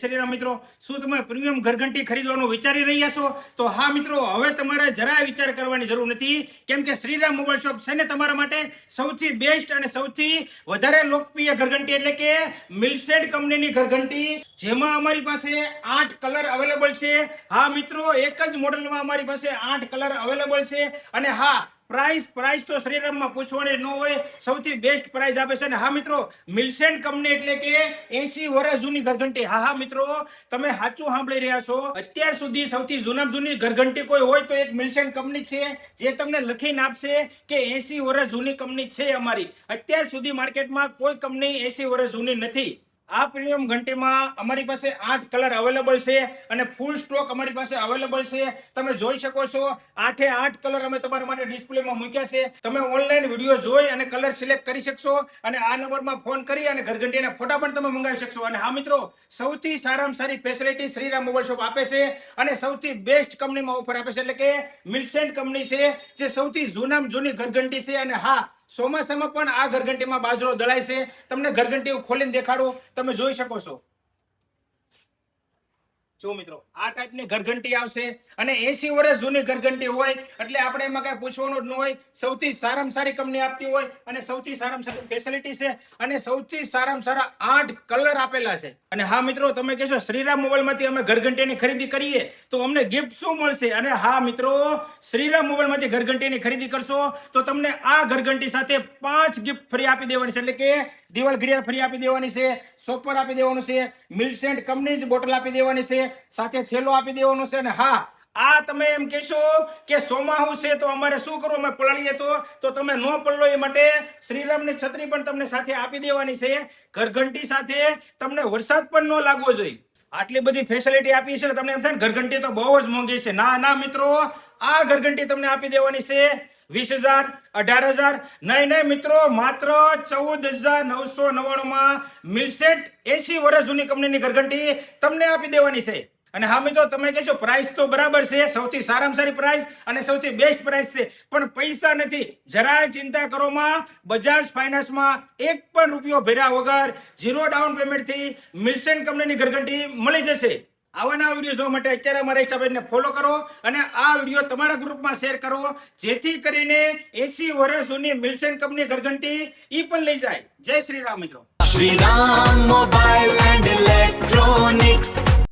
શ્રીરામ મિત્રો, શું તમે પ્રીમિયમ ઘરઘંટી ખરીદવાનું વિચારી રહ્યા છો? તો હા મિત્રો, હવે તમારે જરાય વિચાર કરવાની જરૂર નથી, કેમ કે શ્રીરામ મોબાઈલ શોપ છે ને તમારા માટે સૌથી બેસ્ટ અને સૌથી વધારે લોકપ્રિય ઘરઘંટી એટલે કે મિલસેટ કંપનીની ઘરઘંટી, જેમાં અમારી પાસે 8 કલર અવેલેબલ છે. હા મિત્રો, એક જ મોડેલમાં અમારી પાસે 8 કલર અવેલેબલ છે. અને હા, પ્રાઇસ તો શ્રીરામમાં પૂછવાની ન હોય, સૌથી બેસ્ટ પ્રાઇસ આપે છે. અને હા મિત્રો, મિલસેટ કંપની એટલે કે 80 વર્ષ જૂની ઘરઘંટી. હા મિત્રો, તમે સાચું સાંભળી રહ્યા છો. અત્યાર સુધી સૌથી જૂની ઘરઘંટી કોઈ હોય તો એક મિલસેટ કંપની છે, જે તમને લખીને આપશે કે 80 વર્ષ જૂની કંપની છે અમારી. અત્યાર સુધી માર્કેટમાં કોઈ કંપની 80 વર્ષ જૂની નથી. આ પ્રીમિયમ ઘંટીમાં અમારી પાસે 8 કલર અવેલેબલ છે અને ફૂલ સ્ટોક અમારી પાસે અવેલેબલ છે. તમે જોઈ શકો છો, 8 કલર અમે તમારા માટે ડિસ્પ્લેમાં મૂક્યા છે. તમે ઓનલાઈન વિડીયો જોઈ અને કલર સિલેક્ટ કરી શકશો અને આ નંબરમાં ફોન કરી અને ઘરઘંટીના ફોટા પણ તમે મંગાવી શકશો. અને હા મિત્રો, સૌથી સારામાં સારી ફેસિલિટી શ્રીરામ મોબાઈલ શોપ આપે છે અને સૌથી બેસ્ટ કંપનીમાં ઓફર આપે છે, એટલે કે મિલસેટ કંપની છે, જે સૌથી જૂની ઘરઘંટી છે. અને હા, ચોમાસામાં પણ આ ઘરઘંટીમાં બાજરો દળાય છે. તમને ઘરઘંટી ખોલીને દેખાડું, તમે જોઈ શકો છો. જો મિત્રો, આ ટાઈપની ઘરઘંટી આવશે અને 80 વર્ષ જૂની ઘરઘંટી હોય એટલે આપણે એમાં કઈ પૂછવાનું જ ન હોય. સૌથી સારામાં સારી કંપની આપતી હોય અને સૌથી સારામાં સારી ફેસિલિટી છે અને સૌથી સારામાં સારા 8 કલર આપેલા છે. અને હા મિત્રો, તમે કહેશો શ્રીરામ મોબાઈલમાંથી અમે ઘરઘંટીની ખરીદી કરીએ તો અમને ગિફ્ટ શું મળશે? અને હા મિત્રો, શ્રીરામ મોબાઈલમાંથી ઘરઘંટીની ખરીદી કરશો તો તમને આ ઘરઘંટી સાથે 5 ગિફ્ટ ફ્રી આપી દેવાની છે, એટલે કે દિવાલ ઘડિયાળ ફ્રી આપી દેવાની છે, સોપર આપી દેવાનું છે, મિલસેટ કંપની જ બોટલ આપી દેવાની છે, સાથે થેલો આપી દેવાનો છે. અને હા, આ તમે એમ કહેશો કે સોમાહુ છે તો અમારે શું કરવું, અમે પલાળીએ તો તમે ન પલળો એ માટે શ્રીરામની છત્રી પણ તમને સાથે આપી દેવાની છે. ઘરઘંટી સાથે તમને વરસાદ પણ ન લાગવો જોઈએ. આટલી બધી ફેસિલિટી આપી છે, તમને એમ થાય ને ઘરઘંટી તો બહુ જ મોંઘી છે. ના મિત્રો, આ ઘરઘંટી તમને આપી દેવાની છે 20,000, 18,000 નહીં મિત્રો, માત્ર 14,999 માં મિલસેટ 80 વર્ષ જૂની કંપનીની ઘરઘંટી તમને આપી દેવાની છે. અને હા મિત્રો, તમે કહેશો પ્રાઇસ તો બરાબર છે, સૌથી સારામાં સારી પ્રાઇસ અને સૌથી બેસ્ટ પ્રાઇસ છે, પણ પૈસા નથી. જરાય ચિંતા કરો માં, બજાજ ફાઇનાન્સમાં 1 પણ રૂપિયો ભર્યા વગર 0 ડાઉન પેમેન્ટ થી મિલસેટ કંપનીની ઘરઘંટી મળી જશે. આવા નવા વિડીયો જોવા માટે અત્યારે અમારા ઇન્સ્ટા પેજને ફોલો કરો અને આ વિડીયો તમારા ગ્રુપમાં શેર કરો, જેથી કરીને 80 વર્ષ જૂની મિલસેટ કંપની ઘરઘંટી ઈ પણ લઈ જાય. જય શ્રી રામ મિત્રો. Shriram Mobile and Electronics.